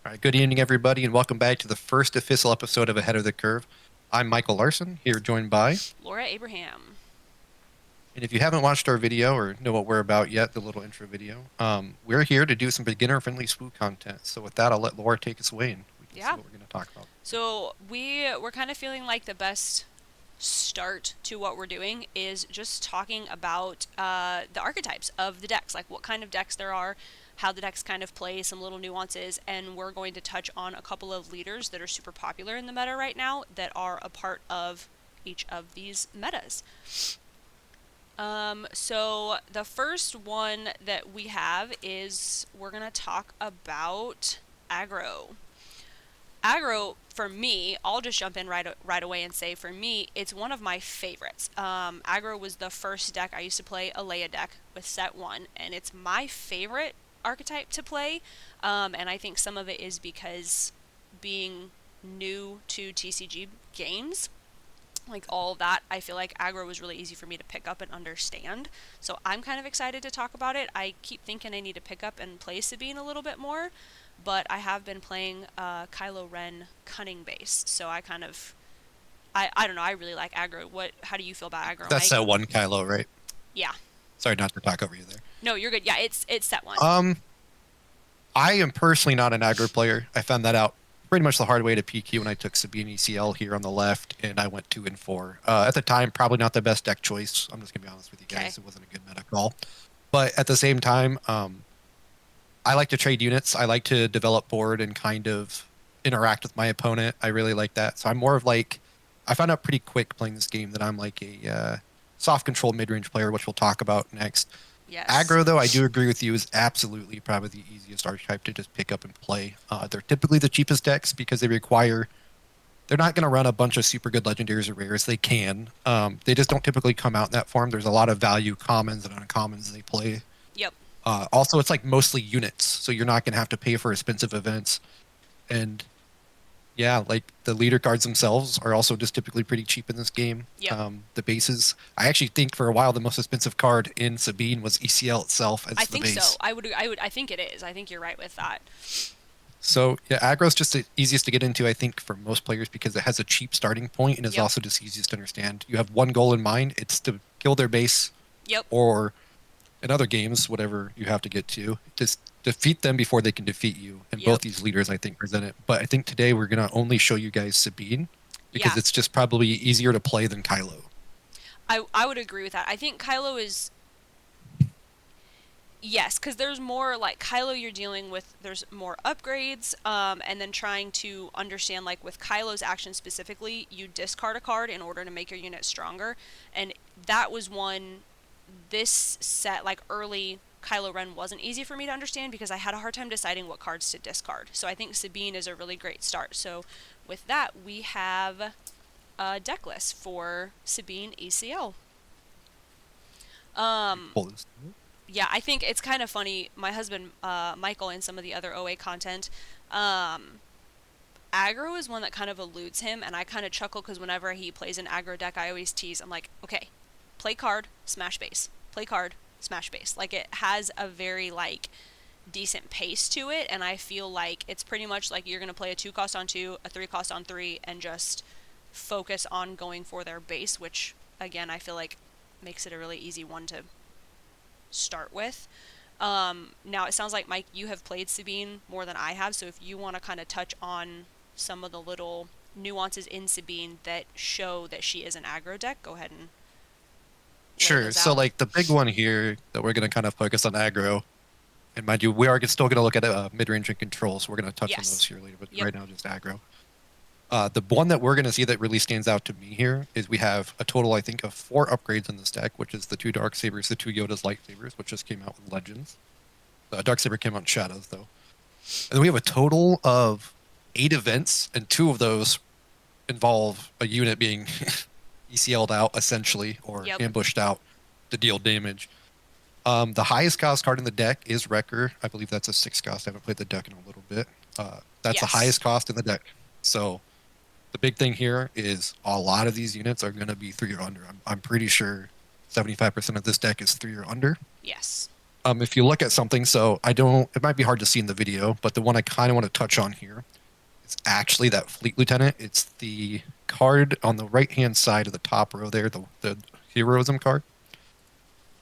All right, good evening, everybody, and welcome back to the first official episode of Ahead of the Curve. I'm Michael Larson, here joined by, Laura Abraham. and if you haven't watched our video or know what we're about yet, the little intro video, we're here to do some beginner-friendly spook content. So with that, I'll let Laura take us away, and we can see Yeah. what we're going to talk about. So we're kind of feeling like the best start to what we're doing is just talking about the archetypes of the decks, like what kind of decks there are, how the decks kind of play, some little nuances, and we're going to touch on a couple of leaders that are super popular in the meta right now that are a part of each of these metas. So the first one that we have is we're gonna talk about aggro. Aggro, for me, I'll just jump in right away and say, for me, it's one of my favorites. Aggro was the first deck I used to play, a Leia deck with set 1, and it's my favorite archetype to play. And I think some of it is because being new to TCG games, like all of that, I feel like aggro was really easy for me to pick up and understand. So I'm kind of excited to talk about it. I keep thinking I need to pick up and play Sabine a little bit more, but I have been playing Kylo Ren Cunning base, so I don't know. I really like aggro. How do you feel about aggro, That's Mike? that one Kylo, right? Yeah. Sorry not to talk over you there. No, you're good. Yeah, it's set 1. Um, I am personally not an aggro player. I found that out pretty much the hard way to PQ when I took Sabine ECL here on the left, and I went 2 and 4. At the time, probably not the best deck choice. I'm just gonna be honest with you Okay. guys; it wasn't a good meta call. But at the same time, I like to trade units. I like to develop board and kind of interact with my opponent. I really like that. So I'm more of like, I found out pretty quick playing this game that I'm like a soft control mid range player, which we'll talk about next. Yes. Aggro, though, I do agree with you, is absolutely probably the easiest archetype to just pick up and play. They're typically the cheapest decks because they're not going to run a bunch of super good legendaries or rares. They can. They just don't typically come out in that form. There's a lot of value commons and uncommons they play. Yep. Also, it's like mostly units, so you're not going to have to pay for expensive events. And yeah, like the leader cards themselves are also just typically pretty cheap in this game. Yep. The bases, I actually think for a while the most expensive card in Sabine was ECL itself I as the think so. base. I think it is. I think you're right with that. So yeah, aggro's just the easiest to get into, I think, for most players because it has a cheap starting point and is Yep. also just easiest to understand. You have one goal in mind: it's to kill their base, Yep. or in other games, whatever you have to get to, just defeat them before they can defeat you. And both Yep. these leaders, I think, present it. But I think today we're gonna only show you guys Sabine because Yeah. it's just probably easier to play than Kylo. I would agree with that. I think Kylo is, yes, because there's more, like Kylo you're dealing with, there's more upgrades, and then trying to understand, like with Kylo's action specifically, you discard a card in order to make your unit stronger, and that was one, this set, like early Kylo Ren wasn't easy for me to understand because I had a hard time deciding what cards to discard. So I think Sabine is a really great start. So with that, we have a deck list for Sabine ECL. Um, Pull this. yeah, I think it's kind of funny. My husband, Michael, and some of the other OA content, um, aggro is one that kind of eludes him, and I kind of chuckle because whenever he plays an aggro deck, I always tease. I'm like, okay, play card, smash base. Play card, smash base. Like it has a very like decent pace to it, and I feel like it's pretty much like you're gonna play a 2 cost on 2, a 3 cost on 3, and just focus on going for their base, which again I feel like makes it a really easy one to start with. Now it sounds like Mike, you have played Sabine more than I have, so if you want to kind of touch on some of the little nuances in Sabine that show that she is an aggro deck, go ahead and lay Sure. those So out. like the big one here that we're gonna kind of focus on aggro, and mind you, we are still gonna look at mid range and control, so we're gonna touch on those Yes. here later. But Yep. right now, just aggro. The one that we're going to see that really stands out to me here is we have a total, I think, of 4 upgrades in this deck, which is the 2 Dark Sabers, the 2 Yoda's Lightsabers, which just came out with Legends. The Dark Saber came out in Shadows, though. And then we have a total of 8 events, and 2 of those involve a unit being ECL'd out, essentially, or Yep. ambushed out to deal damage. The highest cost card in the deck is Wrecker. I believe that's a 6 cost. I haven't played the deck in a little bit. That's the Yes. highest cost in the deck. So the big thing here is a lot of these units are going to be 3 or under. I'm pretty sure 75% of this deck is 3 or under. Yes. If you look at something, so I don't, it might be hard to see in the video, but the one I kind of want to touch on here is actually that Fleet Lieutenant. It's the card on the right-hand side of the top row there, the heroism card.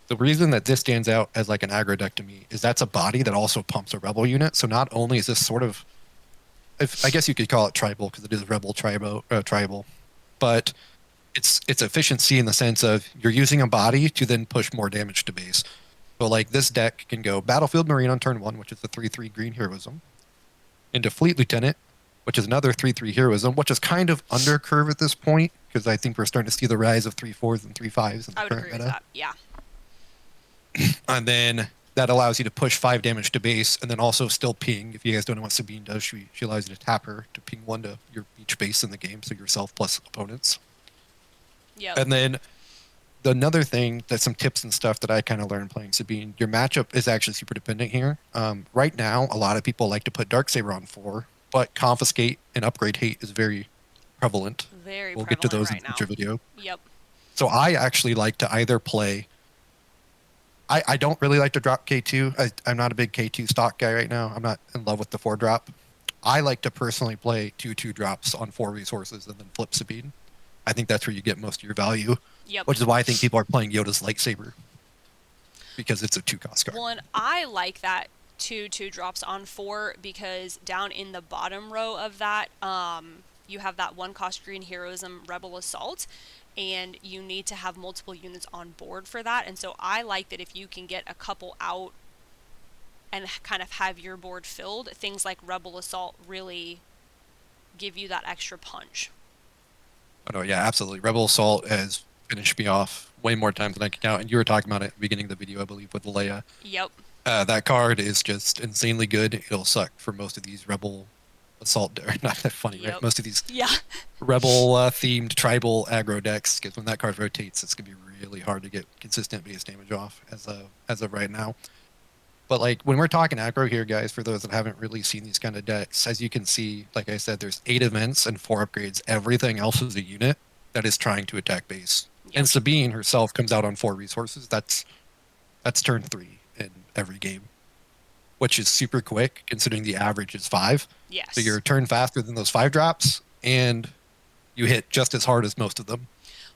The reason that this stands out as like an aggro deck to me is that's a body that also pumps a rebel unit. So not only is this sort of, if, I guess you could call it tribal because it is rebel tribal, but it's efficiency in the sense of you're using a body to then push more damage to base. So like this deck can go Battlefield Marine on turn 1, which is the 3/3 green heroism, into Fleet Lieutenant, which is another 3/3 heroism, which is kind of under curve at this point because I think we're starting to see the rise of 3/4s and 3/5s in the I would current agree with meta. that. Yeah. And then that allows you to push 5 damage to base and then also still ping. If you guys don't know what Sabine does, she allows you to tap her to ping 1 to each base in the game, so yourself plus opponents. Yep. And then another thing, that's some tips and stuff that I kind of learned playing Sabine. Your matchup is actually super dependent here. Right now, a lot of people like to put Darksaber on 4, but Confiscate and Upgrade Hate is very prevalent. Very We'll get to prevalent those in right future now. video. Yep. So I actually like to either play. I don't really like to drop K2. I'm not a big K2 stock guy right now. I'm not in love with the 4 drop. I like to personally play 2/2 drops on 4 resources and then flip Sabine. I think that's where you get most of your value, Yep. which is why I think people are playing Yoda's lightsaber because it's a 2-cost card. Well, and I like that 2/2 drops on 4 because down in the bottom row of that, you have that 1-cost green heroism rebel assault, and you need to have multiple units on board for that. And so I like that if you can get a couple out and kind of have your board filled, things like rebel assault really give you that extra punch. Oh no, yeah, absolutely. Rebel Assault has finished me off way more times than I can count. And you were talking about it at the beginning of the video, I believe, with Leia. Yep. That card is just insanely good. It'll suck for most of these Rebel Assault, or not that funny, Yep. right? Most of these Yeah. Rebel themed tribal aggro decks, because when that card rotates, it's gonna be really hard to get consistent base damage off as of right now. But like when we're talking aggro here, guys, for those that haven't really seen these kind of decks, as you can see, like I said, there's 8 events and 4 upgrades. Everything else is a unit that is trying to attack base. Yep. And Sabine herself comes out on 4 resources. That's turn 3 in every game, which is super quick considering the average is 5. Yes. So you're a turn faster than those 5 drops, and you hit just as hard as most of them.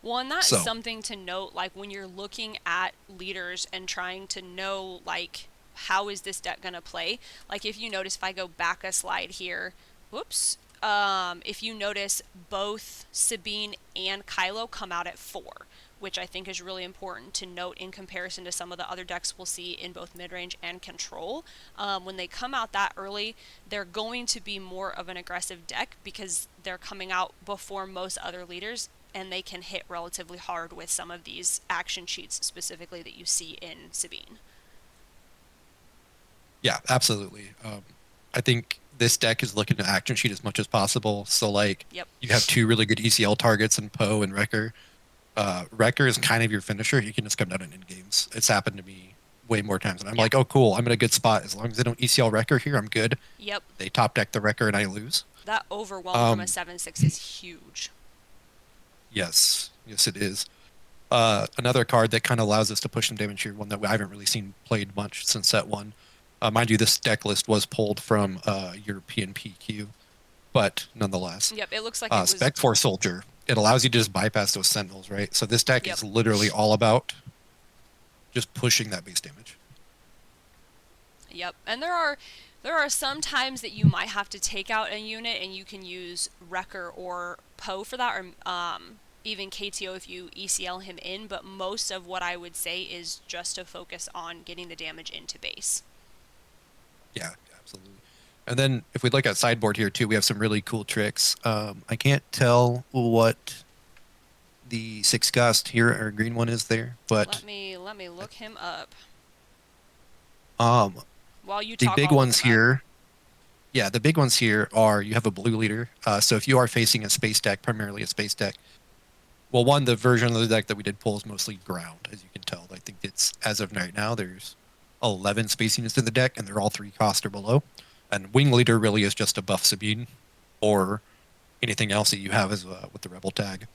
Well, and that's So- something to note, like when you're looking at leaders and trying to know, like, how is this deck gonna play? Like if you notice, if I go back a slide here, whoops, if you notice, both Sabine and Kylo come out at 4, which I think is really important to note in comparison to some of the other decks we'll see in both mid-range and control. When they come out that early, they're going to be more of an aggressive deck because they're coming out before most other leaders, and they can hit relatively hard with some of these action cheats specifically that you see in Sabine. Yeah, absolutely. I think this deck is looking to action sheet as much as possible. So like, Yep. you have 2 really good ECL targets in Poe and Wrecker. Wrecker is kind of your finisher. You can just come down in games. It's happened to me way more times, and I'm like, oh cool, I'm in a good spot. As long as they don't ECL Wrecker here, I'm good. Yep. They top deck the Wrecker and I lose. That overwhelm from a 7/6 is huge. Yes, it is. Another card that kind of allows us to push some damage here, one that I haven't really seen played much since set 1. Mind you, this deck list was pulled from European PQ, but nonetheless. Yep, it looks like it was... Spec Force Soldier. It allows you to just bypass those Sentinels, right? So this deck Yep. is literally all about just pushing that base damage. Yep, and there are some times that you might have to take out a unit and you can use Wrecker or Poe for that, or even KTO if you ECL him in, but most of what I would say is just to focus on getting the damage into base. Yeah, absolutely. And then if we look at sideboard here too, we have some really cool tricks. I can't tell what the 6 cost here or green one is there, but Let me look him up um, while you the talk. big I'll ones look him up. here, yeah, the big ones here are you have a blue leader. So if you are facing a space deck, primarily a space deck, well, one, the version of the deck that we did pull is mostly ground, as you can tell. I think it's, as of right now, there's 11 space units in the deck, and they're all 3 cost or below. And Wing Leader really is just a buff Sabine or anything else that you have as with the Rebel tag.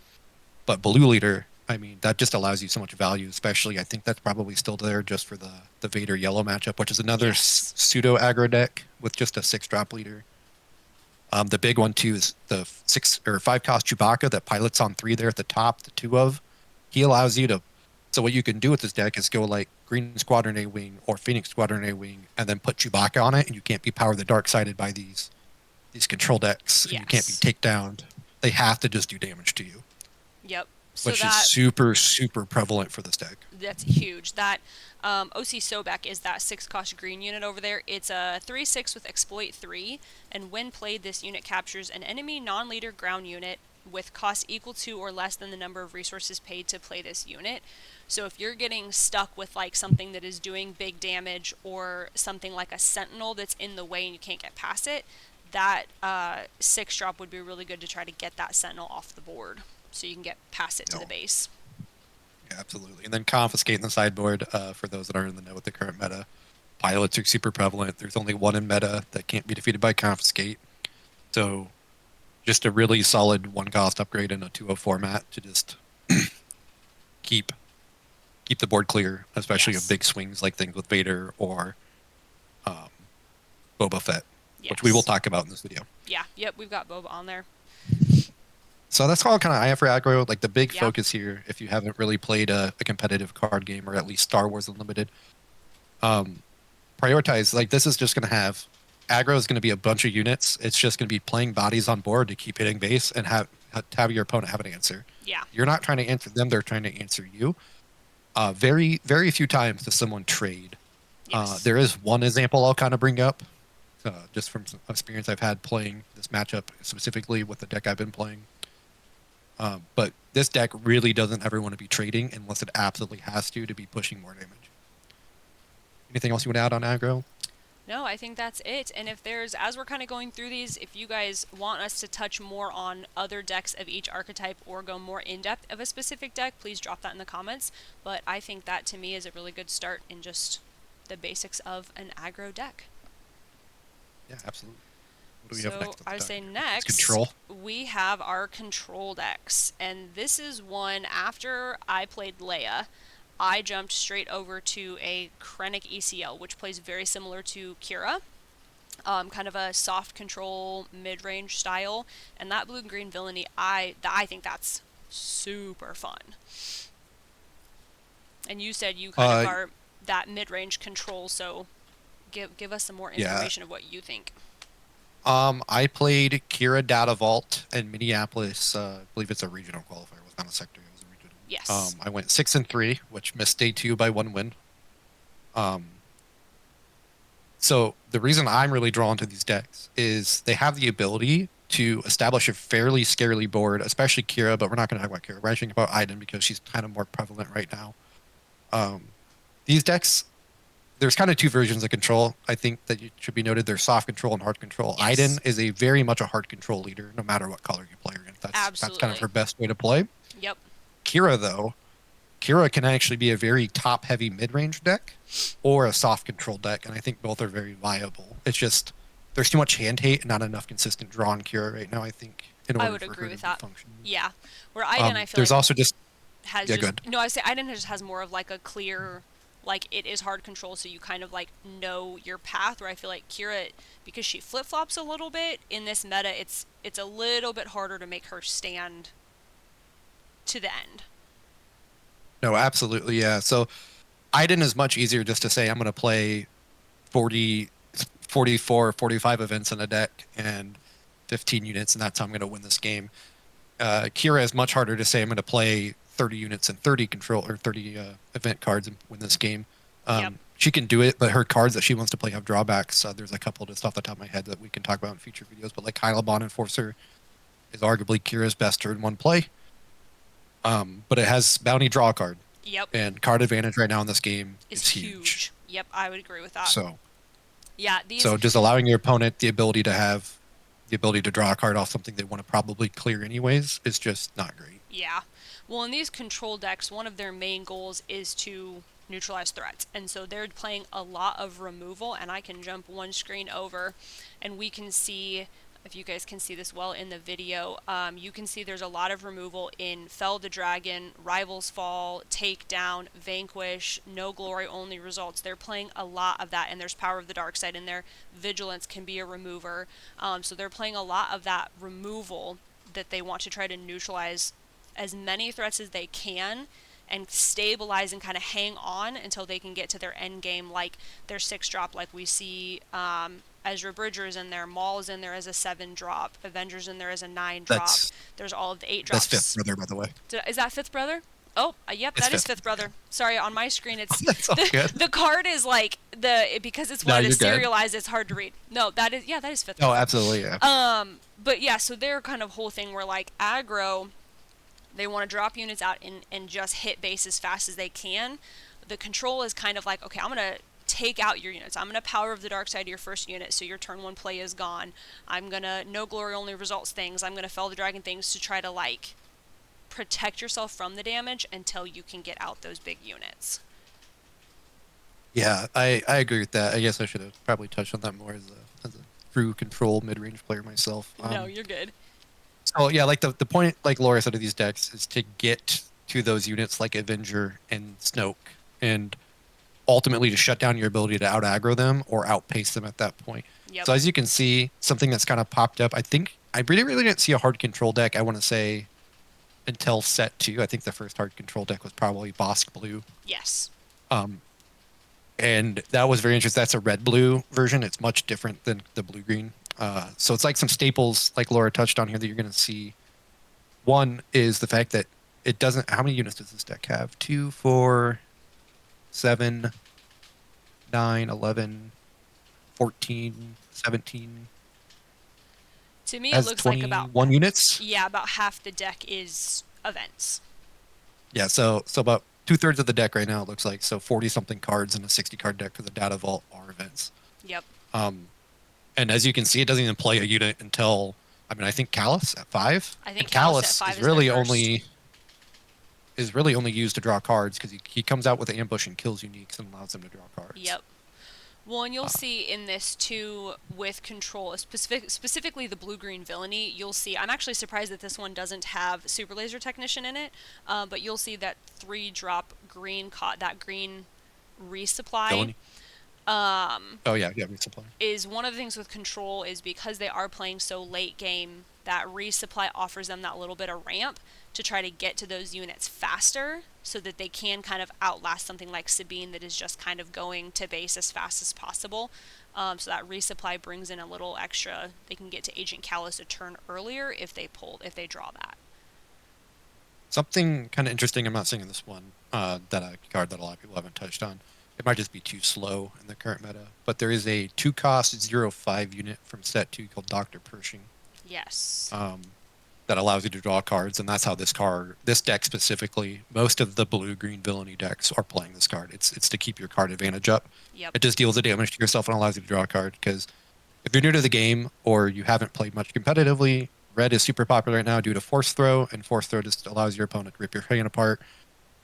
But Blue Leader, I mean, that just allows you so much value, especially I think that's probably still there just for the Vader yellow matchup, which is another Yes. pseudo aggro deck with just a 6-drop leader. The big one too is the 5 cost Chewbacca that pilots on 3 there at the top, the 2 of. He allows you to. So what you can do with this deck is go like Green Squadron A Wing or Phoenix Squadron A Wing, and then put Chewbacca on it, and you can't be power the dark sided by these control decks, and you can't be Yes. takedowned. They have to just do damage to you, Yep. So which is that super super prevalent for this deck. that's huge. That OC Sobek is that 6-cost green unit over there. It's a 3/6 with exploit 3, and when played, this unit captures an enemy non-leader ground unit with cost equal to or less than the number of resources paid to play this unit. So if you're getting stuck with like something that is doing big damage or something like a sentinel that's in the way and you can't get past it, that 6-drop would be really good to try to get that sentinel off the board so you can get past it to the No. base. Yeah, absolutely. And then confiscate in the sideboard, for those that aren't in the know with the current meta. Pilots are super prevalent. There's only one in meta that can't be defeated by confiscate. So just a really solid 1-cost upgrade in a 2-0 format to just keep the board clear, especially Yes. of big swings like things with Vader or um, Boba Fett, which we will Yes. talk about in this video. Yeah. Yep. We've got Boba on there. So that's all kind of I have for aggro. Like the big Yeah. focus here, if you haven't really played a competitive card game or at least Star Wars Unlimited, prioritize. Like this is just going to have aggro is going to be a bunch of units. It's just going to be playing bodies on board to keep hitting base and have your opponent have an answer. Yeah. You're not trying to answer them; they're trying to answer you. Very very few times does someone trade. Yes. There is one example I'll kind of bring up, just from some experience I've had playing this matchup specifically with the deck I've been playing. But this deck really doesn't ever want to be trading unless it absolutely has to be pushing more damage. Anything else you want to add on aggro? No, I think that's it. And if there's, as we're kind of going through these, if you guys want us to touch more on other decks of each archetype or go more in depth of a specific deck, please drop that in the comments. But I think that to me is a really good start in just the basics of an aggro deck. Yeah, absolutely. What do we have So next? I would say It's next control. we have our control decks, and this is one after I played Leia. I jumped straight over to a Krennic ECL, which plays very similar to Kira, kind of a soft control mid-range style, and that blue and green villainy, I think that's super fun. And you said you kind of are that mid-range control, so give us some more Yeah. information of what you think. I played Kira Data Vault in Minneapolis. I believe it's a regional qualifier. It was not a sector. It was a regional. Yes. I went 6-3, which missed day 2 by 1 win. So the reason I'm really drawn to these decks is they have the ability to establish a fairly scarily board, especially Kira, but we're not going to talk about Kira. We're actually about Iden because she's kind of more prevalent right now. These decks, there's kind of 2 versions of control. I think that it should be noted. There's soft control and hard control. Yes. Iden is a very much a hard control leader, no matter what color you play her in. That's kind of Absolutely. her best way to play. Yep. Kira, though, Kira can actually be a very top-heavy mid-range deck or a soft control deck, and I think both are very viable. It's just there's too much hand hate and not enough consistent draw on Kira right now, I think, in order I would for agree her with to be that. functioning. Yeah. Where Iden, I feel there's like also just has yeah, just good. no. I say Iden just has more of like a clear, like it is hard control, so you kind of like know your path. Where I feel like Kira, because she flip flops a little bit in this meta, it's a little bit harder to make her stand to the end. No, absolutely, yeah. So Iden is much easier just to say I'm going to play 40, 44, 45 events in a deck and 15 units, and that's how I'm going to win this game. Kira is much harder to say I'm going to play 30 units and 30 control or 30 event cards and win this game. Yep. She can do it, but her cards that she wants to play have drawbacks. There's a couple just off the top of my head that we can talk about in future videos, but like Kylabon Enforcer is arguably Kira's best turn 1 play. But it has bounty draw card. Yep. And card advantage right now in this game It's is huge. Yep, I would agree with that. So yeah, these. So just allowing your opponent the ability to draw a card off something they want to probably clear anyways is just not great. Yeah. Well, in these control decks, one of their main goals is to neutralize threats. And so they're playing a lot of removal, and I can jump one screen over and we can see if you guys can see this well in the video, you can see there's a lot of removal in Fell the Dragon, Rivals Fall, Takedown, Vanquish, No Glory only results. They're playing a lot of that, and there's Power of the Dark Side in there. Vigilance can be a remover. So they're playing a lot of that removal that they want to try to neutralize as many threats as they can and stabilize and kind of hang on until they can get to their end game, like their 6-drop, like we see Ezra Bridger's in there, Maul's in there as a 7-drop, Avengers in there as a 9-drop. There's all of the 8-drops. That's Fifth Brother, by the way. Is that Fifth Brother? Oh, yep, that is Fifth Brother. Sorry, on my screen it's the card is like because it's one of the serialized, it's hard to read. No, that is Fifth Brother. Oh, absolutely, yeah. But yeah, so their kind of whole thing where like aggro, they want to drop units out and just hit base as fast as they can. The control is kind of like, okay, I'm gonna take out your units. I'm gonna Power of the Dark Side to your first unit, so your turn 1 play is gone. I'm gonna No Glory only results things. I'm gonna Fell the Dragon things to try to like protect yourself from the damage until you can get out those big units. Yeah, I agree with that. I guess I should have probably touched on that more as a true control mid-range player myself. No, you're good. So yeah, like the point, like Laura said, of these decks is to get to those units like Avenger and Snoke, and ultimately to shut down your ability to out aggro them or outpace them at that point. Yep. So as you can see, something that's kind of popped up. I think I really didn't see a hard control deck, I want to say, until set 2. I think the first hard control deck was probably Bosk Blue. Yes. And that was very interesting. That's a red-blue version. It's much different than the blue-green. So it's like some staples, like Laura touched on here, that you're going to see. One is the fact that it doesn't... How many units does this deck have? 2, 4, 7, 9, 11, 14, 17... To me, it looks like about 1 units. Yeah, about half the deck is events. Yeah, so about 2/3 of the deck right now, it looks like. So 40-something cards in a 60-card deck for the Data Vault are events. Yep. And as you can see, it doesn't even play a unit until, I think Callus at 5. I think Callus at 5 is really only used to draw cards because he comes out with an ambush and kills uniques and allows them to draw cards. Yep. Well, and you'll see in this too with control, specifically the blue-green villainy, you'll see, I'm actually surprised that this one doesn't have Super Laser Technician in it, but you'll see that 3-drop green, that green resupply. Villainy? Oh yeah, resupply. Is one of the things with control is because they are playing so late game, that resupply offers them that little bit of ramp to try to get to those units faster so that they can kind of outlast something like Sabine that is just kind of going to base as fast as possible. So that resupply brings in a little extra. They can get to Agent Callus a turn earlier if they draw that. Something kind of interesting I'm not seeing in this one, that a card that a lot of people haven't touched on. It might just be too slow in the current meta, but there is a 2-cost 0/5 unit from set 2 called Dr. Pershing. Yes. That allows you to draw cards, and that's how this deck specifically, most of the blue-green villainy decks are playing this card. It's to keep your card advantage up. Yep. It just deals the damage to yourself and allows you to draw a card, because if you're new to the game or you haven't played much competitively, red is super popular right now due to Force Throw, and Force Throw just allows your opponent to rip your hand apart.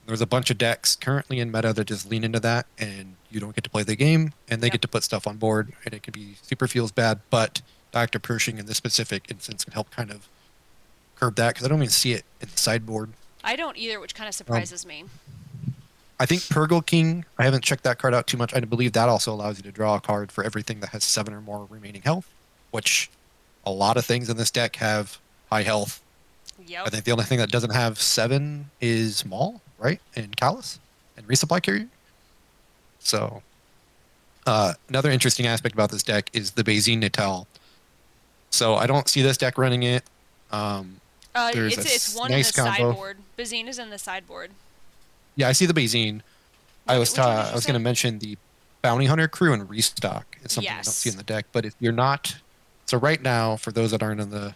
There's a bunch of decks currently in meta that just lean into that, and you don't get to play the game, and they get to put stuff on board, and it can be super feels bad, but Dr. Pershing in this specific instance can help kind of curb that, because I don't even see it in the sideboard. I don't either, which kind of surprises me. I think Purgle King, I haven't checked that card out too much. I believe that also allows you to draw a card for everything that has 7 or more remaining health, which a lot of things in this deck have high health. Yep. I think the only thing that doesn't have 7 is Maul, right? And Callus and Resupply Carrier. So another interesting aspect about this deck is the Bazine Natal. So I don't see this deck running it. It's one nice in the combo. sideboard. Bazine is in the sideboard. Yeah, I see the Bazine. I was going to mention the Bounty Hunter crew and restock is something I don't see in the deck. But if you're not, so right now, for those that aren't in the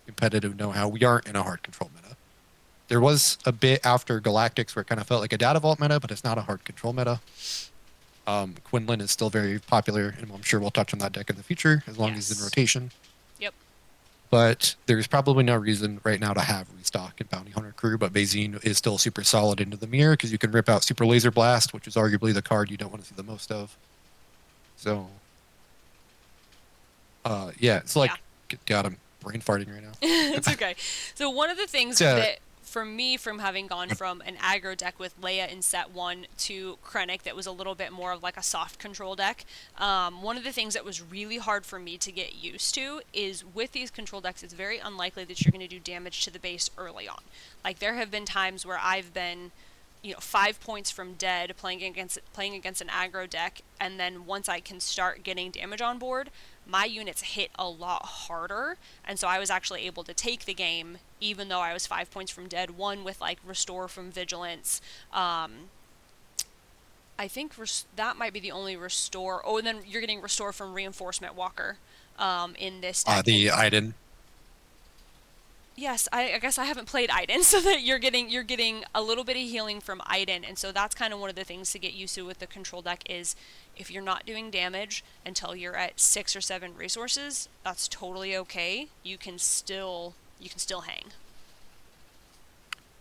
competitive know-how, we aren't in a hard control meta. There was a bit after Galactics where it kind of felt like a Data Vault meta, but it's not a hard control meta. Quinlan is still very popular, and I'm sure we'll touch on that deck in the future as long as it's in rotation. Yep. But there's probably no reason right now to have restock and Bounty Hunter crew, but Bazine is still super solid into the mirror because you can rip out Super Laser Blast, which is arguably the card you don't want to see the most of. So, yeah, it's like God, I'm brain farting right now. It's okay. So one of the things So, that for me, from having gone from an aggro deck with Leia in set 1 to Krennic that was a little bit more of like a soft control deck, one of the things that was really hard for me to get used to is with these control decks, it's very unlikely that you're going to do damage to the base early on. Like there have been times where I've been 5 points from dead playing against an aggro deck, and then once I can start getting damage on board, my units hit a lot harder, and so I was actually able to take the game even though I was 5 points from dead. One with like restore from vigilance. I think that might be the only restore. Oh, and then you're getting restore from reinforcement walker in this deck. the Iden. Yes, I guess I haven't played Iden, so that you're getting a little bit of healing from Iden, and so that's kind of one of the things to get used to with the control deck is if you're not doing damage until you're at 6 or 7 resources, that's totally okay. You can still hang.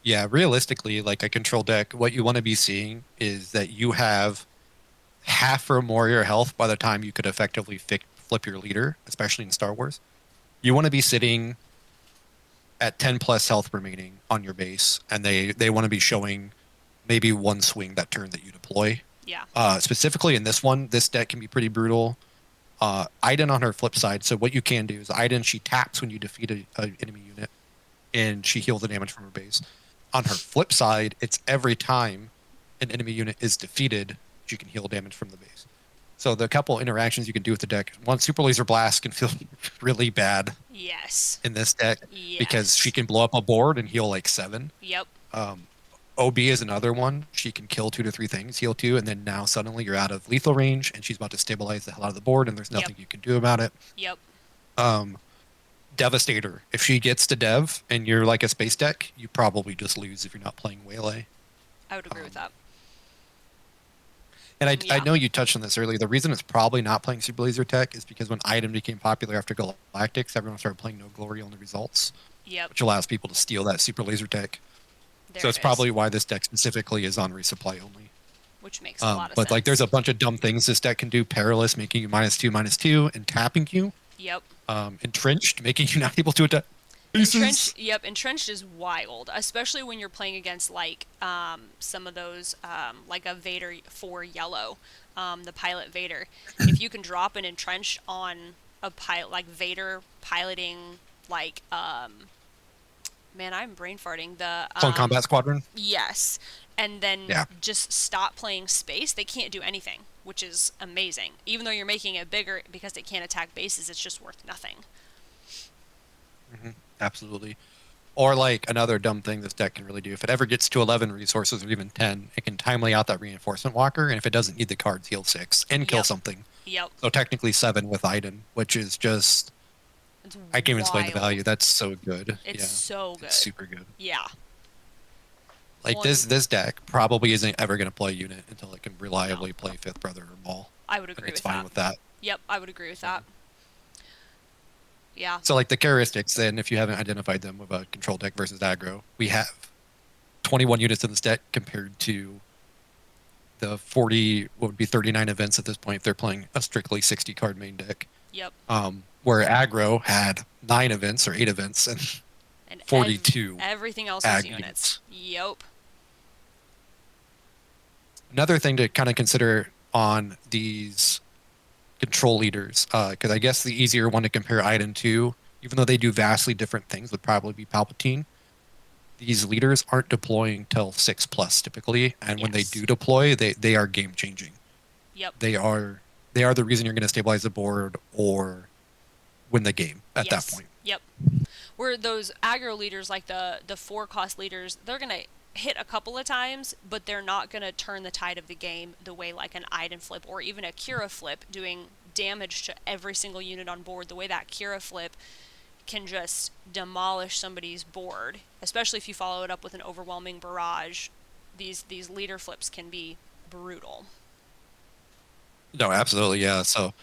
Yeah, realistically, like a control deck, what you want to be seeing is that you have half or more your health by the time you could effectively flip your leader, especially in Star Wars. You want to be sitting at 10 plus health remaining on your base, and they want to be showing maybe one swing that turn that you deploy. Yeah. Specifically in this one, this deck can be pretty brutal. Iden on her flip side, so what you can do is Iden, she taps when you defeat an enemy unit, and she heals the damage from her base. On her flip side, it's every time an enemy unit is defeated, she can heal damage from the base. So the couple interactions you can do with the deck, one, Super Laser Blast can feel really bad Yes. in this deck Yes. because she can blow up a board and heal like 7. Yep. OB is another one. She can kill 2 to 3 things, heal 2, and then now suddenly you're out of lethal range and she's about to stabilize the hell out of the board and there's nothing you can do about it. Yep. Devastator. If she gets to Dev and you're like a space deck, you probably just lose if you're not playing Waylay. I would agree with that. And I know you touched on this earlier. The reason it's probably not playing Super Laser Tech is because when Item became popular after Galactics, everyone started playing No Glory on the results. Yep. Which allows people to steal that Super Laser Tech. There so it's it is. probably why this deck specifically is on resupply only. Which makes a lot of sense. But like there's a bunch of dumb things this deck can do. Perilous, making you -2/-2, and tapping you. Yep. Entrenched, making you not able to attack. Entrenched, yep, entrenched is wild, especially when you're playing against like some of those like a Vader 4 yellow, the pilot Vader. If you can drop an entrench on a pilot like Vader piloting like man, I'm brain farting the On Combat Squadron. Yes, and then just stop playing space. They can't do anything, which is amazing. Even though you're making it bigger because they can't attack bases, it's just worth nothing. Mm-hmm. Absolutely. Or like another dumb thing this deck can really do. If it ever gets to 11 resources or even 10, it can timely out that reinforcement walker, and if it doesn't need the cards, heal 6 and kill something. Yep. So technically 7 with Iden, which is just I can't even explain the value. That's so good. It's so good. It's super good. Yeah. Like this deck probably isn't ever going to play unit until it can reliably play Fifth Brother or Maul. I would agree with that. It's fine with that. Yep, I would agree with that. Yeah. So like the characteristics, then, if you haven't identified them with a control deck versus aggro, we have 21 units in this deck compared to the 40, what would be 39 events at this point if they're playing a strictly 60 card main deck. Yep. Where aggro had 9 events or 8 events and 42 everything else was units. Yep. Another thing to kind of consider on these control leaders, because I guess the easier one to compare Iden to, even though they do vastly different things, would probably be Palpatine. These leaders aren't deploying till 6+ typically, and when they do deploy, they are game changing. Yep. They are the reason you're going to stabilize the board or win the game at that point. Yep. Where those aggro leaders, like the 4-cost leaders, they're going to hit a couple of times, but they're not going to turn the tide of the game the way like an Iden flip or even a Kira flip doing damage to every single unit on board. The way that Kira flip can just demolish somebody's board, especially if you follow it up with an overwhelming barrage. These leader flips can be brutal. No, absolutely, yeah. So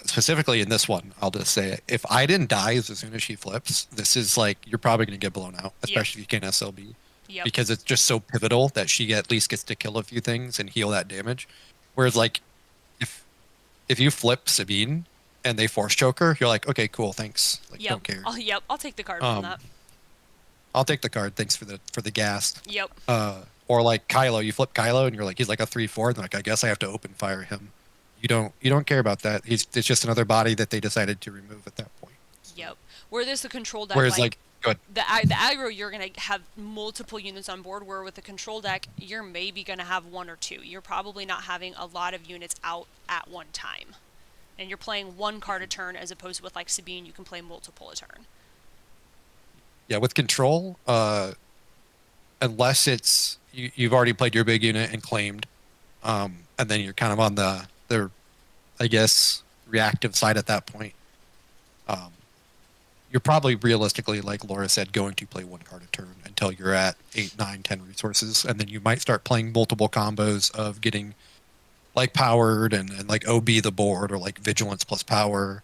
specifically in this one, I'll just say it. If Iden dies as soon as she flips, this is like you're probably going to get blown out, especially if you can SLB. Yep. Because it's just so pivotal that she at least gets to kill a few things and heal that damage. Whereas like if you flip Sabine, and they force choker, you're like, okay, cool, thanks. Like, Yep. don't care. I'll take the card from Um, that. I'll take the card. Thanks for the gas. Yep. Or like Kylo, you flip Kylo, and you're like, he's like a 3/4, and like, I guess I have to open fire him. You don't care about that. It's just another body that they decided to remove at that point. So, Yep. Where there's the control deck, whereas like like, go ahead. the aggro, you're gonna have multiple units on board. Where with the control deck, you're maybe gonna have one or two. You're probably not having a lot of units out at one time, and you're playing one card a turn as opposed to with like Sabine, you can play multiple a turn. Yeah, with control, unless it's you've already played your big unit and claimed, and then you're kind of on the I guess reactive side at that point. Um, you're probably realistically, like Laura said, going to play one card a turn until you're at 8, 9, 10 resources, and then you might start playing multiple combos of getting like powered and like OB the board or like vigilance plus power.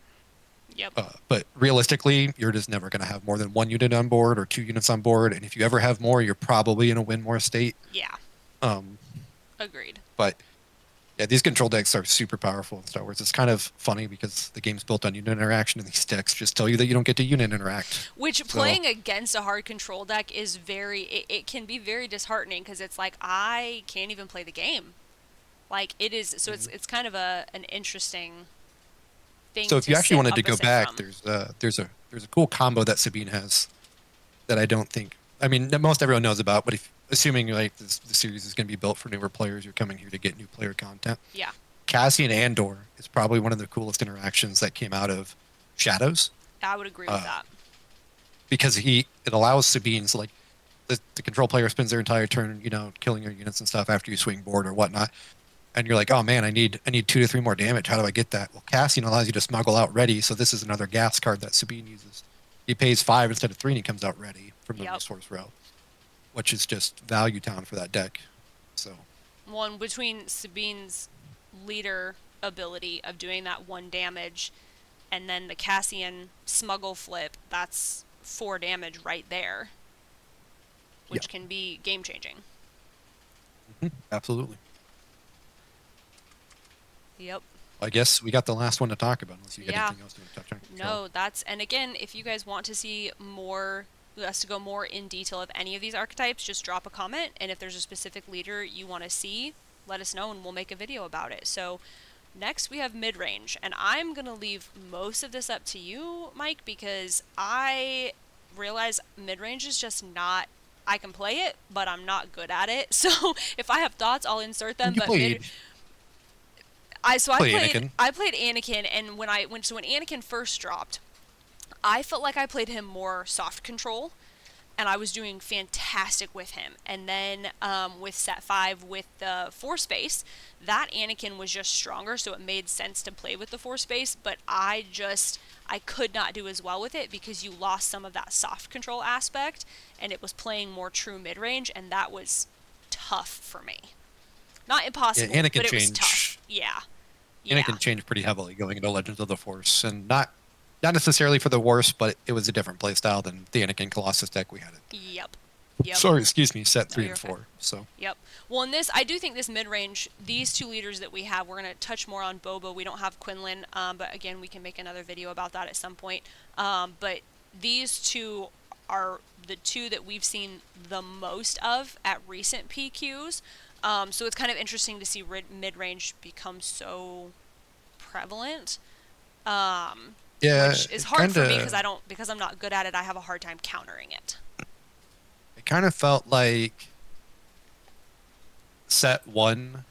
Yep. But realistically, you're just never going to have more than one unit on board or two units on board, and if you ever have more, you're probably in a win more state. Yeah. Um, Agreed. but yeah, these control decks are super powerful in Star Wars. It's kind of funny because the game's built on unit interaction, and these decks just tell you that you don't get to unit interact. Which So, playing against a hard control deck is it can be very disheartening because it's like I can't even play the game. Like it is, so it's kind of an interesting thing so if to you actually sit wanted to go opposite back, from. there's a cool combo that Sabine has that I don't think. I mean, that most everyone knows about, but if assuming like the series is going to be built for newer players, you're coming here to get new player content. Yeah, Cassian Andor is probably one of the coolest interactions that came out of Shadows I would agree with that. because it allows Sabine's like the control player spends their entire turn, killing your units and stuff after you swing board or whatnot, and you're like, oh man, I need 2 to 3 more damage. How do I get that? Well, Cassian allows you to smuggle out ready, so this is another gas card that Sabine uses. He pays 5 instead of 3, and he comes out ready from the Yep. resource row, which is just value town for that deck. So One between Sabine's leader ability of doing that one damage, and then the Cassian smuggle flip. That's 4 damage right there, yeah, which can be game changing. absolutely. Yep. I guess we got the last one to talk about, unless you got Yeah. anything else to touch on. No, that's, and again, if you guys want to see more, us to go more in detail of any of these archetypes, just drop a comment, and if there's a specific leader you want to see, let us know and we'll make a video about it. So next we have mid-range, and I'm going to leave most of this up to you, Mike, because I realize mid-range is just not, I can play it, but I'm not good at it. So if I have thoughts, I'll insert them, You but mid, played, I play played Anakin. I played Anakin, and when Anakin first dropped, I felt like I played him more soft control, and I was doing fantastic with him. And then with set 5 with the force space, that Anakin was just stronger, so it made sense to play with the force space. But I could not do as well with it because you lost some of that soft control aspect, and it was playing more true mid range, and that was tough for me. Not impossible, Yeah, Anakin but it was change. tough. Yeah. Yeah. Anakin changed pretty heavily going into Legends of the Force, and not necessarily for the worse, but it was a different play style than the Anakin Colossus deck we had it. Yep. Yep. Sorry, excuse me, set No, 3 you're and okay. 4. So Yep. Well, in this, I do think this mid-range, these two leaders that we have, we're going to touch more on Boba. We don't have Quinlan, but again, we can make another video about that at some point. But these two are the two that we've seen the most of at recent PQs. So it's kind of interesting to see mid-range become so prevalent. yeah, Which is it hard for me kind of because I'm not good at it. I have a hard time countering it. it kind of felt like set 1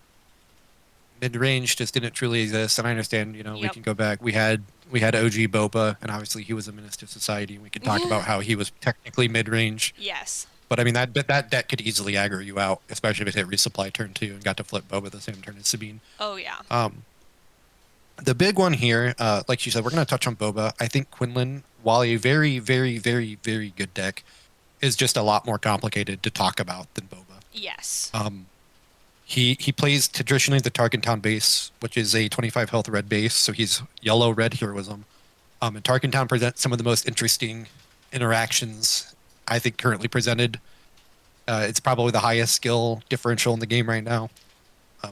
mid range just didn't truly exist. And I understand, we Yep. can go back. We had OG Boba, and obviously he was a menace to society. And we could talk about how he was technically mid range. Yes. But I mean that deck could easily aggro you out, especially if it hit resupply turn 2 and got to flip Boba the same turn as Sabine. Oh yeah. The big one here, like you said, we're going to touch on Boba. I think Quinlan, while a very, very, very, very good deck, is just a lot more complicated to talk about than Boba. Yes. He plays traditionally the Tarkentown base, which is a 25 health red base, so he's yellow red heroism. And Tarkentown presents some of the most interesting interactions I think currently presented. It's probably the highest skill differential in the game right now.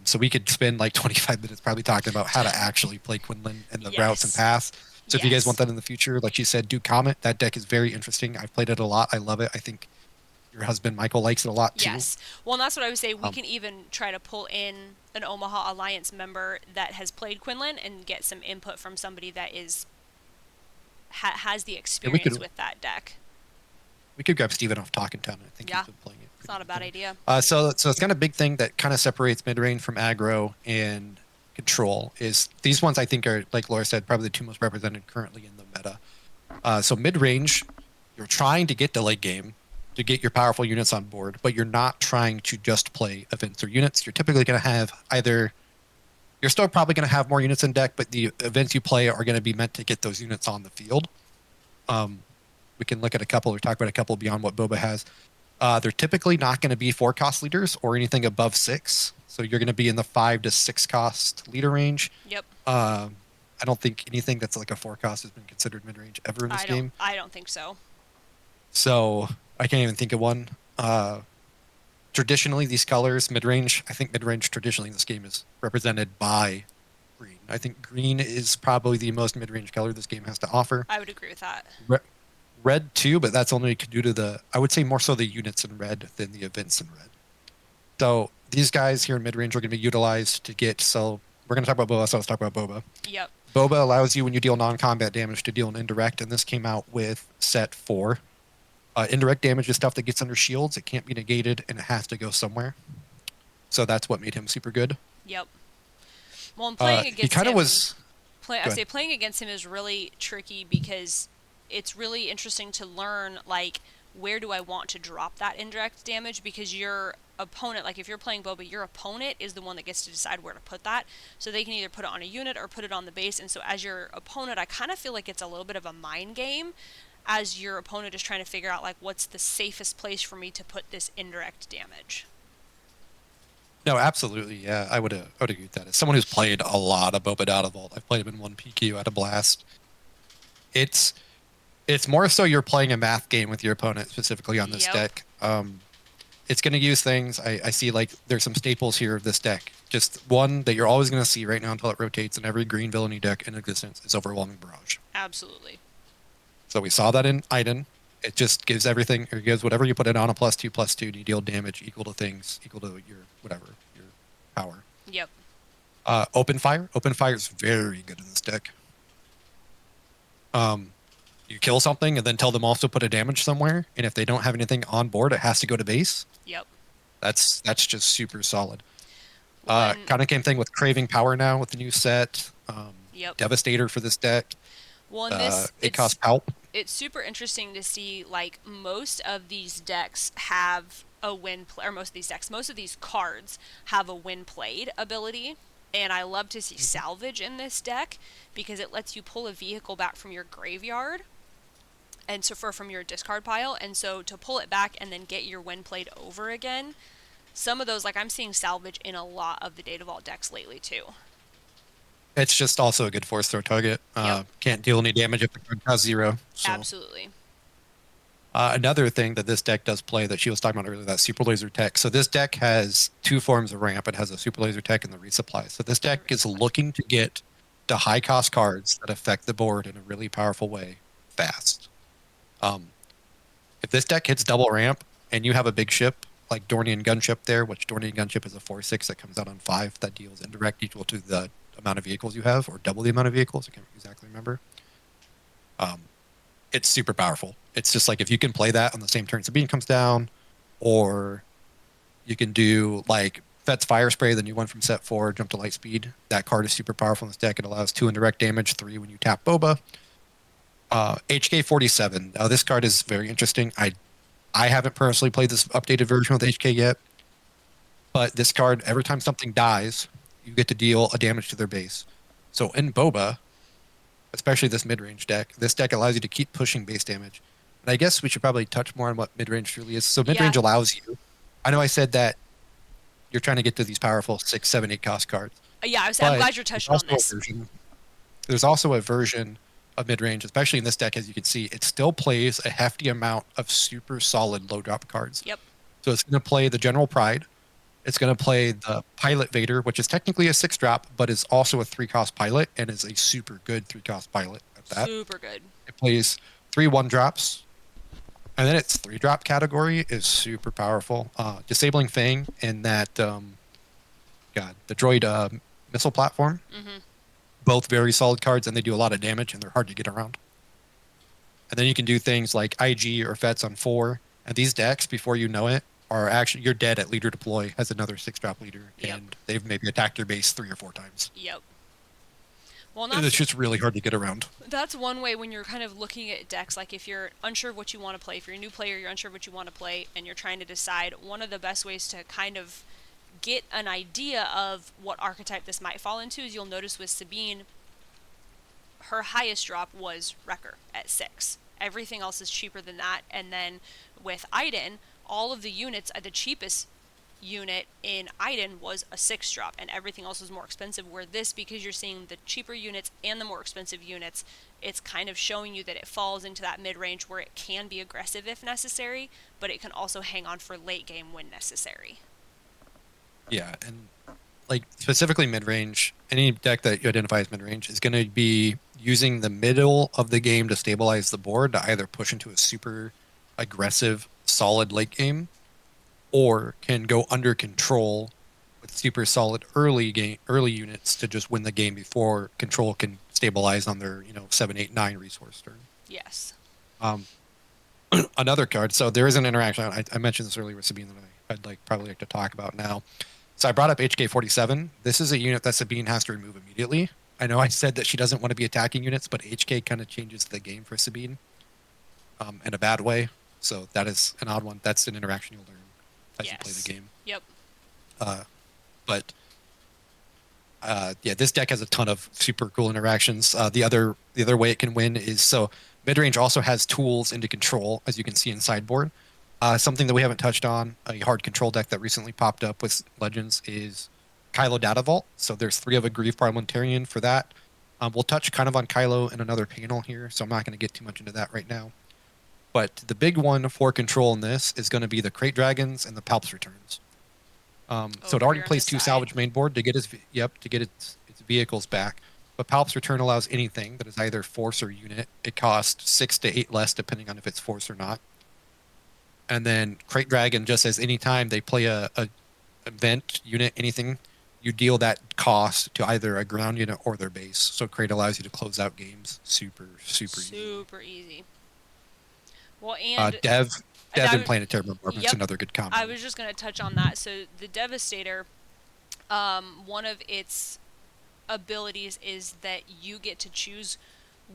So we could spend like 25 minutes probably talking about how to actually play Quinlan and the routes and Yes. paths. So if you guys want Yes. that in the future, like you said, do comment. That deck is very interesting. I've played it a lot. I love it. I think your husband Michael likes it a lot too. Yes. Well, and that's what I would say. We Um, can even try to pull in an Omaha Alliance member that has played Quinlan and get some input from somebody that is has the and we could experience with that deck. grab Steven off Talking Town. I think he's Yeah, been playing it it's pretty not a good bad there. idea. So it's kind of big thing that kind of separates mid range from aggro and control is these ones I think are, like Laura said, probably the two most represented currently in the meta. So mid range, you're trying to get to late game to get your powerful units on board, but you're not trying to just play events or units. You're typically going to have either you're still probably going to have more units in deck, but the events you play are going to be meant to get those units on the field. We can look at a couple or talk about a couple beyond what Boba has. They're typically not going to be 4-cost leaders or anything above 6. So you're going to be in the 5 to 6-cost leader range. Yep. I don't think anything that's like a 4-cost has been considered mid-range ever in this game. I don't think so. So I can't even think of one. Traditionally, these colors, mid-range, I think mid-range traditionally in this game is represented by green. I think green is probably the most mid-range color this game has to offer. I would agree with that. Red too, but that's only due to the, I would say more so the units in red than the events in red. So these guys here in mid-range are going to be utilized to get, so we're going to talk about Boba, so let's talk about Boba. Yep. Boba allows you, when you deal non-combat damage, to deal an indirect, and this came out with set 4. Indirect damage is stuff that gets under shields. It can't be negated, and it has to go somewhere. So that's what made him super good. Yep. Well, and playing against he kind of him, was. I say playing against him is really tricky because it's really interesting to learn, like, where do I want to drop that indirect damage, because your opponent, like if you're playing Boba, your opponent is the one that gets to decide where to put that. So they can either put it on a unit or put it on the base. And so as your opponent, I kind of feel like it's a little bit of a mind game as your opponent is trying to figure out, like, what's the safest place for me to put this indirect damage. No, absolutely. Yeah, I would agree with that. As someone who's played a lot of Boba Data Vault, I've played him in 1 PQ at a blast. It's more so you're playing a math game with your opponent, specifically on this deck. It's going to use things. I see, like, there's some staples here of this deck. Just one that you're always going to see right now until it rotates in every green villainy deck in existence is Overwhelming Barrage. Absolutely. So we saw that in Iden. It just gives everything, or gives whatever you put it on a +2/+2, and you deal damage equal to things, equal to your whatever, your power. Yep. Open Fire. Open Fire is very good in this deck. You kill something and then tell them also put a damage somewhere, and if they don't have anything on board, it has to go to base. Yep. That's just super solid. Kind of same thing with Craving Power now with the new set. Yep. Devastator for this deck. Well, in this, it costs Palp. It's super interesting to see, like, most of these decks have a or most of these cards have a win played ability. And I love to see salvage in this deck because it lets you pull a vehicle back from your graveyard, and so from your discard pile, and so to pull it back and then get your win played over again. Some of those, like, I'm seeing salvage in a lot of the Data Vault decks lately too. It's just also a good force throw target. Can't deal any damage if the card costs 0. So. Absolutely. Another thing that this deck does play that she was talking about earlier, that Super Laser Tech. So this deck has 2 forms of ramp. It has a Super Laser Tech and the resupply. So this deck is looking to get to high-cost cards that affect the board in a really powerful way fast. If this deck hits double ramp and you have a big ship like Dornian Gunship there, which Dornian Gunship is a 4/6 that comes out on 5 that deals indirect equal to the amount of vehicles you have, or double the amount of vehicles. I can't exactly remember. It's super powerful. It's just like if you can play that on the same turn Sabine comes down, or you can do like Fet's Fire Spray, the new one from set 4, jump to light speed. That card is super powerful in this deck. It allows 2 indirect damage, 3 when you tap Boba. HK47. Now this card is very interesting. I haven't personally played this updated version with HK yet, but this card, every time something dies, you get to deal a damage to their base. So in Boba, especially this mid-range deck, this deck allows you to keep pushing base damage. And I guess we should probably touch more on what mid-range truly is. So mid-range allows you, I know I said that you're trying to get to these powerful 6, 7, 8 cost cards. I'm glad you're touching on this. There's also a version of mid-range, especially in this deck, as you can see, it still plays a hefty amount of super solid low drop cards. Yep. So it's going to play the General Pride, It's going to play the Pilot Vader, which is technically a 6-drop, but is also a 3-cost pilot and is a super good 3-cost pilot at that. Super good. It plays 3 1-drops, and then its 3-drop category is super powerful. Disabling Fang and that, the droid missile platform, Mm-hmm. both very solid cards, and they do a lot of damage, and they're hard to get around. And then you can do things like IG or FETs on 4, and these decks, before you know it, are actually, you're dead at leader deploy as another 6-drop leader, Yep. and they've maybe attacked your base 3 or 4 times. Yep. Well, And it's just really hard to get around. that's one way when you're kind of looking at decks, like if you're unsure of what you want to play, if you're a new player, you're unsure of what you want to play, and you're trying to decide, one of the best ways to kind of get an idea of what archetype this might fall into is you'll notice with Sabine, her highest drop was Wrecker at 6. Everything else is cheaper than that. And then with Iden, all of the units, the cheapest unit in Iden was a 6-drop, and everything else was more expensive. Where this, because you're seeing the cheaper units and the more expensive units, it's kind of showing you that it falls into that mid-range where it can be aggressive if necessary, but it can also hang on for late game when necessary. Yeah, and like specifically mid-range, any deck that you identify as mid-range is going to be using the middle of the game to stabilize the board to either push into a super aggressive, solid late game, or can go under control with super solid early units to just win the game before control can stabilize on their 7, 8, 9 resource turn. Yes. Um, another card. So there is an interaction. I mentioned this earlier with Sabine that I'd probably like to talk about now. So I brought up HK47. This is a unit that Sabine has to remove immediately. I know I said that she doesn't want to be attacking units, but HK kind of changes the game for Sabine in a bad way. So that is an odd one. That's an interaction you'll learn as you play the game. Yep. But this deck has a ton of super cool interactions. The other way it can win is, so mid-range also has tools into control, as you can see in sideboard. Something that we haven't touched on, a hard control deck that recently popped up with Legends, is Kylo Data Vault. So there's 3 of a Grieve Parliamentarian for that. We'll touch kind of on Kylo in another panel here, so I'm not going to get too much into that right now. But the big one for control in this is going to be the Crate Dragons and the Palps Returns. So it already plays 2 salvage main board to get its vehicles back. But Palps Return allows anything that is either force or unit. It costs 6 to 8 less depending on if it's force or not. And then Crate Dragon just says anytime they play a event unit, anything, you deal that cost to either a ground unit or their base. So Crate allows you to close out games super easy. Well, and Dev and Planetary Bombardment is yep, another good combo. I was just going to touch on that. So the Devastator, one of its abilities is that you get to choose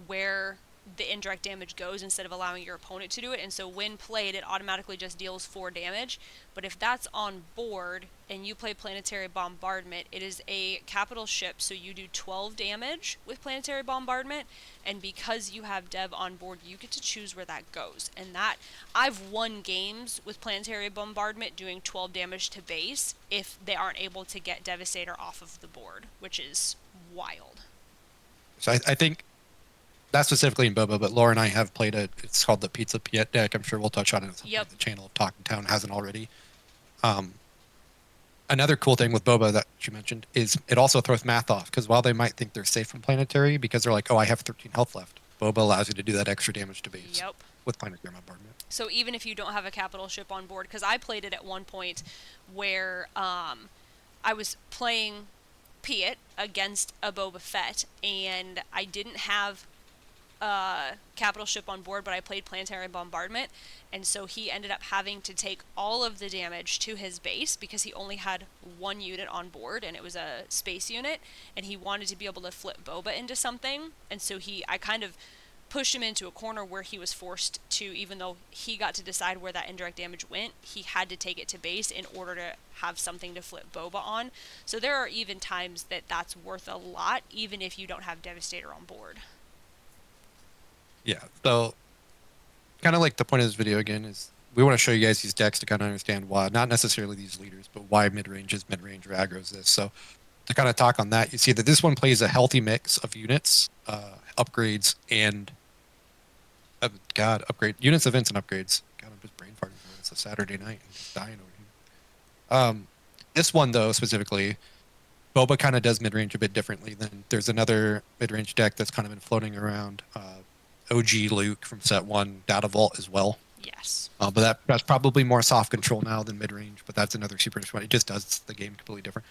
where the indirect damage goes instead of allowing your opponent to do it. And so when played, it automatically just deals 4 damage. But if that's on board and you play Planetary Bombardment, it is a capital ship, so you do 12 damage with Planetary Bombardment. And because you have Dev on board, you get to choose where that goes. And that, I've won games with Planetary Bombardment doing 12 damage to base if they aren't able to get Devastator off of the board, which is wild. So I think not specifically in Boba, but Laura and I have played it's called the Pizza Piet deck. I'm sure we'll touch on it at the channel of Talking Town hasn't already. Another cool thing with Boba that you mentioned is it also throws math off, because while they might think they're safe from Planetary because they're like, oh, I have 13 health left, Boba allows you to do that extra damage to base with Planetary Bombardment. So even if you don't have a capital ship on board, because I played it at one point where I was playing Piet against a Boba Fett, and I didn't have capital ship on board, but I played Planetary Bombardment, and so he ended up having to take all of the damage to his base because he only had 1 unit on board, and it was a space unit, and he wanted to be able to flip Boba into something, and so I kind of pushed him into a corner where he was forced to, even though he got to decide where that indirect damage went, he had to take it to base in order to have something to flip Boba on. So there are even times that that's worth a lot, even if you don't have Devastator on board. Yeah, so kind of like the point of this video again is we want to show you guys these decks to kind of understand why, not necessarily these leaders, but why mid-range is mid-range or aggro is this. So to kind of talk on that, you see that this one plays a healthy mix of units, upgrades, and units, events, and upgrades. God, I'm just brain farting. It's a Saturday night and just dying over here. This one though specifically, Boba kind of does mid range a bit differently. Than there's another mid range deck that's kind of been floating around. OG Luke from set one, Data Vault as well. Yes. But that's probably more soft control now than mid range. But that's another super interesting one. It just does the game completely different.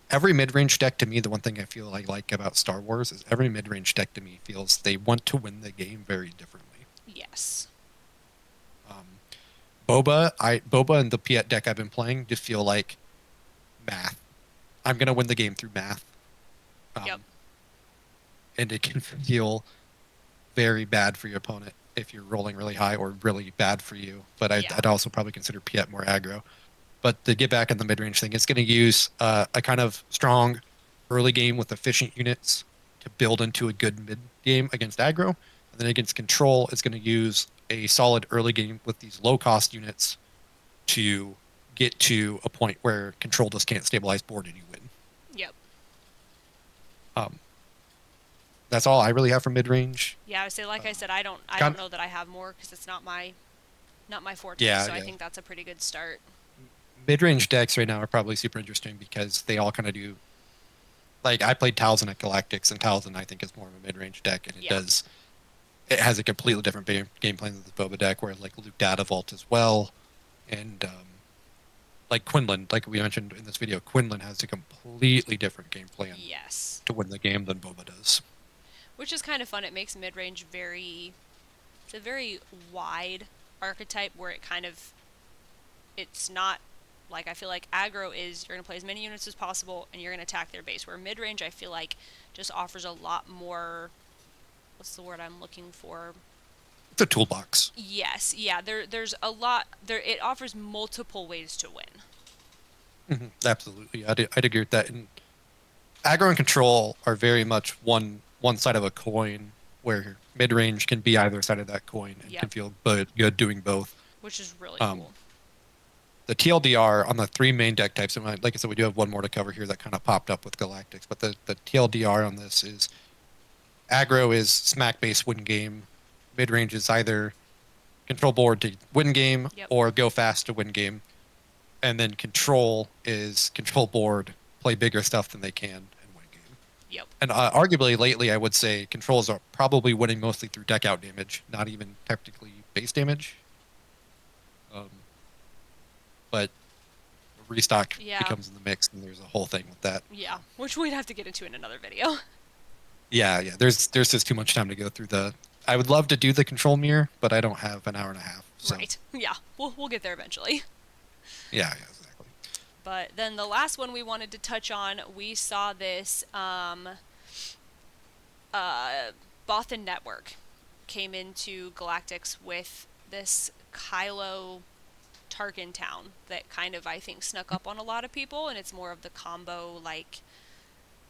Every mid range deck to me, the one thing I feel I like about Star Wars is every mid range deck to me feels they want to win the game very differently. Yes. Um, Boba and the Piet deck I've been playing just feel like math. I'm gonna win the game through math. Yep. And it can feel very bad for your opponent if you're rolling really high, or really bad for you. But I'd also probably consider Piet more aggro. But to get back in the mid range thing, it's going to use a kind of strong early game with efficient units to build into a good mid game against aggro. And then against control, it's going to use a solid early game with these low cost units to get to a point where control just can't stabilize board and you win. Yep. That's all I really have for mid range. Yeah, I would say, like I said, I don't know that I have more because it's not my forte. Yeah, so yeah. I think that's a pretty good start. Mid range decks right now are probably super interesting because they all kind of do. Like I played Talzin at Galactics, and Talzin I think is more of a mid range deck, and it has a completely different game plan than the Boba deck, where like Luke Data Vault as well, and like Quinlan, like we mentioned in this video, Quinlan has a completely different game plan Yes. to win the game than Boba does. Which is kind of fun. It makes mid-range it's a very wide archetype where it's not, like, I feel like aggro is you're going to play as many units as possible and you're going to attack their base, where mid-range I feel like just offers a lot more, what's the word I'm looking for? It's a toolbox. Yes, yeah, there's a lot, it offers multiple ways to win. Absolutely, I'd agree with that. And aggro and control are very much one side of a coin, where mid range can be either side of that coin and can feel good doing both. Which is really cool. The TLDR on the three main deck types, and like I said, we do have one more to cover here that kind of popped up with Galactics, but the TLDR on this is aggro is smack base win game, mid range is either control board to win game or go fast to win game, and then control is control board, play bigger stuff than they can, and win game. Yep. And arguably lately, I would say controls are probably winning mostly through deck out damage, not even technically base damage. But restock becomes in the mix, and there's a whole thing with that. Yeah, which we'd have to get into in another video. Yeah. There's just too much time to go through the. I would love to do the control mirror, but I don't have an hour and a half. So. Right. Yeah. We'll get there eventually. Yeah, exactly. But then the last one we wanted to touch on, we saw this Bothan Network came into Galactics with this Kylo Tarkin town that kind of, I think, snuck up on a lot of people, and it's more of the combo, like,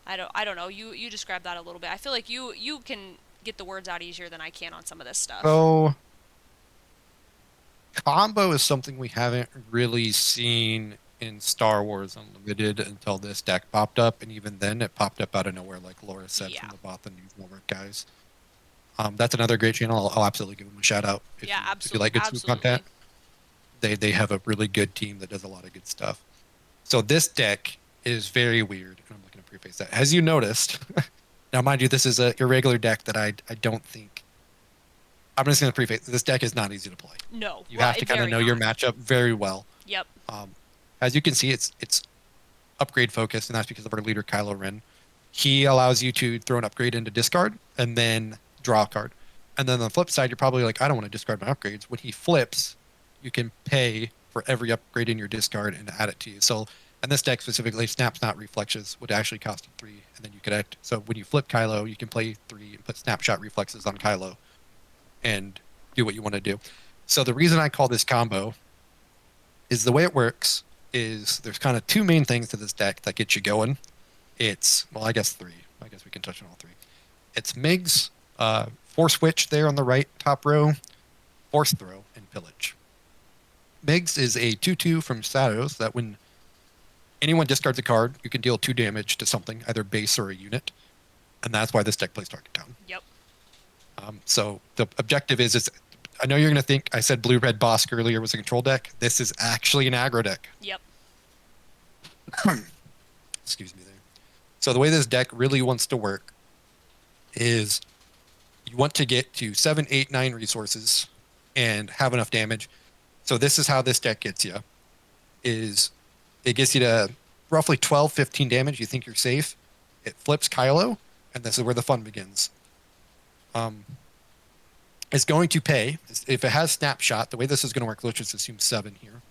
I don't know, you describe that a little bit. I feel like you can get the words out easier than I can on some of this stuff. So combo is something we haven't really seen in Star Wars Unlimited until this deck popped up, and even then it popped up out of nowhere, like Laura said, from the Bothan News Network guys. That's another great channel. I'll absolutely give them a shout out if you like good content. They have a really good team that does a lot of good stuff. So this deck is very weird, and I'm looking to preface that. As you noticed, now mind you, this is an irregular deck that I don't think. I'm just going to preface this deck is not easy to play. No, you have to kind of know your matchup very well. Yep. As you can see, it's upgrade focused, and that's because of our leader Kylo Ren. He allows you to throw an upgrade into discard and then draw a card. And then on the flip side, you're probably like, I don't want to discard my upgrades. When he flips, you can pay for every upgrade in your discard and add it to you. So, and this deck specifically, Snapshot Reflexes would actually cost you 3, and then you could act. So when you flip Kylo, you can play 3 and put Snapshot Reflexes on Kylo, and do what you want to do. So the reason I call this combo is the way it works is there's kind of 2 main things to this deck that get you going. It's, well, I guess 3. I guess we can touch on all 3. It's Migs, Force Witch there on the right top row, Force Throw, and Pillage. Migs is a 2/2 from Shadows that when anyone discards a card, you can deal 2 damage to something, either base or a unit. And that's why this deck plays Target Town. Yep. So the objective is I know you're going to think I said Blue Red Bosk earlier was a control deck. This is actually an aggro deck. Yep. Excuse me there. So the way this deck really wants to work is you want to get to 7, 8, 9 resources and have enough damage. So this is how this deck gets you. Is it gets you to roughly 12, 15 damage. You think you're safe. It flips Kylo, and this is where the fun begins. It's going to pay. If it has snapshot, the way this is going to work, let's just assume 7 here.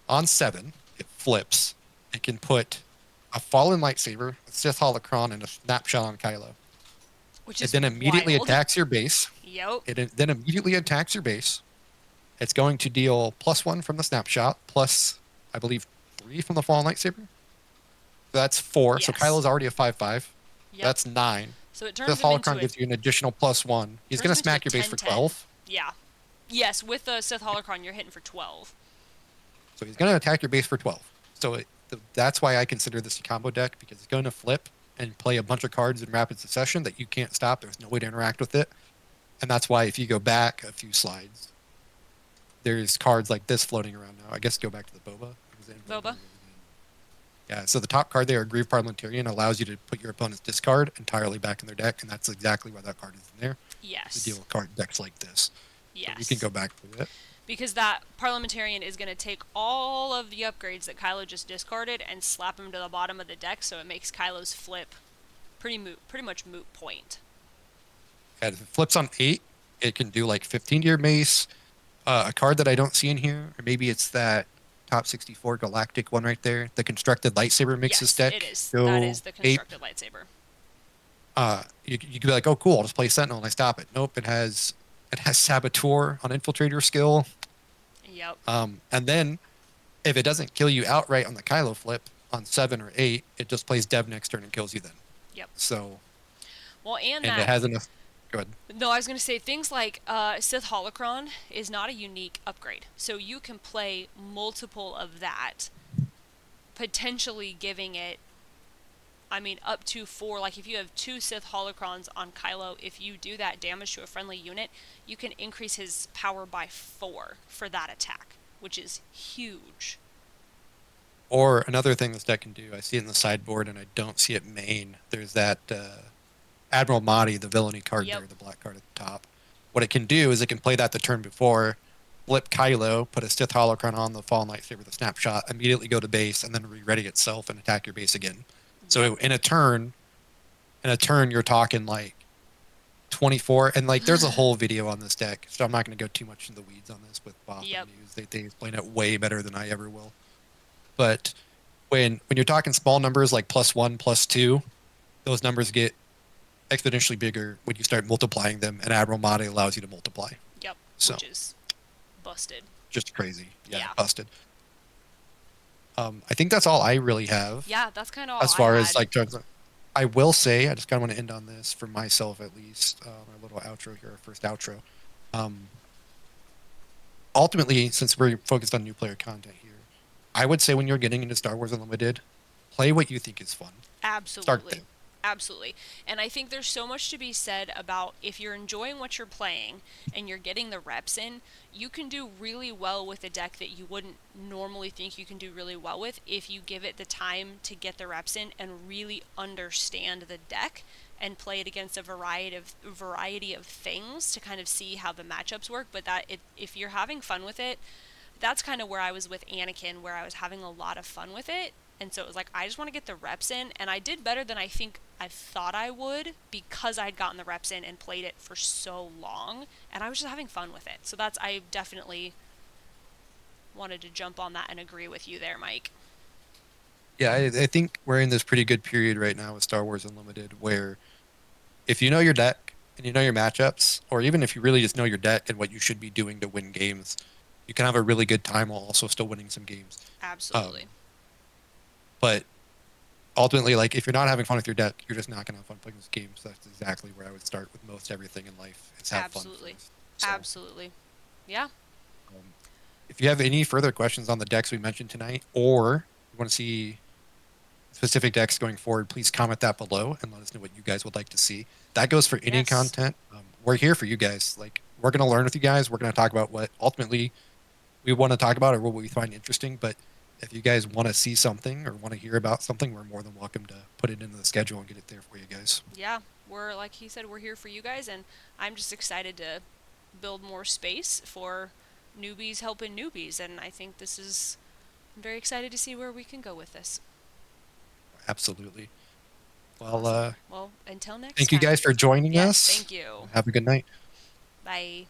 On 7, it flips. It can put a fallen lightsaber, a Sith holocron, and a snapshot on Kylo. Which It is then immediately wild. attacks your base. Yep. It then immediately attacks your base. It's going to deal +1 from the snapshot, plus, I believe, 3 from the fallen lightsaber. So that's 4. So Yes. Kylo's already a 5/5. Yep. That's 9. So it The turns him into holocron a, gives you an additional +1. He's turns going him to into smack a your base for 10-10. 12. Yeah. Yes, with the Sith holocron, you're hitting for 12. So he's going to attack your base for 12. So that's why I consider this a combo deck, because it's going to flip and play a bunch of cards in rapid succession that you can't stop. There's no way to interact with it. And that's why if you go back a few slides, there's cards like this floating around now. I guess go back to the Boba. Boba. Yeah, so the top card there, Grieved Parliamentarian, allows you to put your opponent's discard entirely back in their deck, and that's exactly why that card is in there. Yes. To deal with card decks like this. Yes. So you can go back to it. Because that Parliamentarian is going to take all of the upgrades that Kylo just discarded and slap them to the bottom of the deck, so it makes Kylo's flip pretty much moot point. And if it flips on 8, it can do like 15 to your mace. A card that I don't see in here, or maybe it's that top 64 galactic one right there. The constructed lightsaber makes this deck. It is. So that is the constructed lightsaber. You could be like, oh cool, I'll just play Sentinel and I stop it. Nope, it has Saboteur on Infiltrator skill. Yep. And then if it doesn't kill you outright on the Kylo flip on 7 or 8, it just plays Dev next turn and kills you then. Yep. So. Well, and it that has enough. Go ahead. No, I was going to say things like Sith Holocron is not a unique upgrade. So you can play multiple of that, potentially giving it, up to 4. Like if you have 2 Sith Holocrons on Kylo, if you do that damage to a friendly unit, you can increase his power by 4 for that attack, which is huge. Or another thing this deck can do, I see it in the sideboard and I don't see it main. There's that Admiral Mahdi, the villainy card there, the black card at the top. What it can do is it can play that the turn before, flip Kylo, put a Sith Holocron on the Fallen Lightsaber with a snapshot, immediately go to base, and then re-ready itself and attack your base again. So in a turn, you're talking like 24, and like there's a whole video on this deck, so I'm not going to go too much in the weeds on this with Bob News. They explain it way better than I ever will. But when you're talking small numbers like +1, +2, those numbers get exponentially bigger when you start multiplying them, and Admiral Mahdi allows you to multiply. Yep. So, which is busted. Just crazy. Yeah. Busted. I think that's all I really have. Yeah, that's kind of all as far I as like I will say, I just kind of want to end on this for myself at least. Our little outro here, our first outro. Ultimately, since we're focused on new player content here, I would say when you're getting into Star Wars Unlimited, play what you think is fun. Absolutely. Start there. Absolutely. And I think there's so much to be said about if you're enjoying what you're playing and you're getting the reps in, you can do really well with a deck that you wouldn't normally think you can do really well with if you give it the time to get the reps in and really understand the deck and play it against a variety of things to kind of see how the matchups work. But if you're having fun with it, that's kind of where I was with Anakin, where I was having a lot of fun with it. And so it was like, I just want to get the reps in, and I did better than I think I thought I would because I'd gotten the reps in and played it for so long, and I was just having fun with it. So I definitely wanted to jump on that and agree with you there, Mike. Yeah, I think we're in this pretty good period right now with Star Wars Unlimited, where if you know your deck and you know your matchups, or even if you really just know your deck and what you should be doing to win games, you can have a really good time while also still winning some games. Absolutely. But ultimately, like, if you're not having fun with your deck, you're just not going to have fun playing this game. So that's exactly where I would start with most everything in life. Is have fun. Absolutely. Yeah. If you have any further questions on the decks we mentioned tonight, or you want to see specific decks going forward, please comment that below and let us know what you guys would like to see. That goes for any content. We're here for you guys. Like, we're going to learn with you guys. We're going to talk about what ultimately we want to talk about or what we find interesting. But if you guys want to see something or want to hear about something, we're more than welcome to put it into the schedule and get it there for you guys. Yeah, we're like he said, we're here for you guys, and I'm just excited to build more space for newbies helping newbies, and I think this is. I'm very excited to see where we can go with this. Absolutely. Well, Awesome. Well, until next thank you time. guys for joining Yes, us. thank you. Have a good night. Bye.